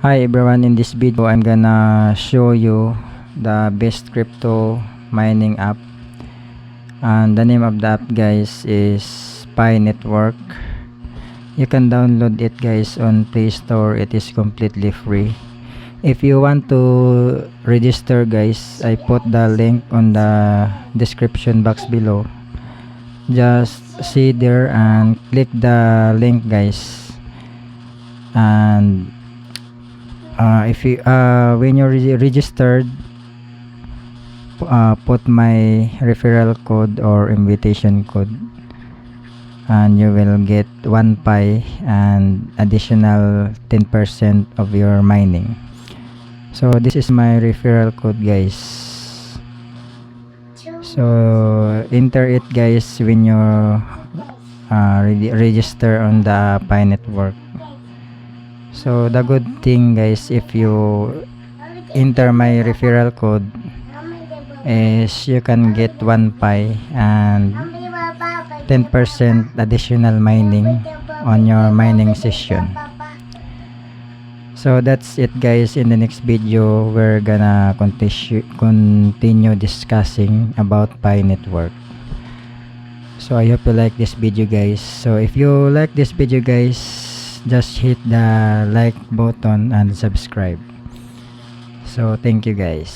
Hi everyone, in this video I'm gonna show you the best crypto mining app, and the name of the app guys is Pi Network. You can download it guys on Play Store. It is completely free. If you want to register guys, I put the link on the description box below. Just see there and click the link guys, and if you when you're registered, put my referral code or invitation code, and you will get 1 pi and additional 10% of your mining. So this is my referral code guys, so enter it guys when you register on the Pi Network. So the good thing guys, if you enter my referral code, is you can get 1 pi and 10% additional mining on your mining session. So that's it guys. In the next video we're gonna continue discussing about Pi Network. So I hope you like this video guys. So if you like this video guys, just hit the like button and subscribe. So thank you guys.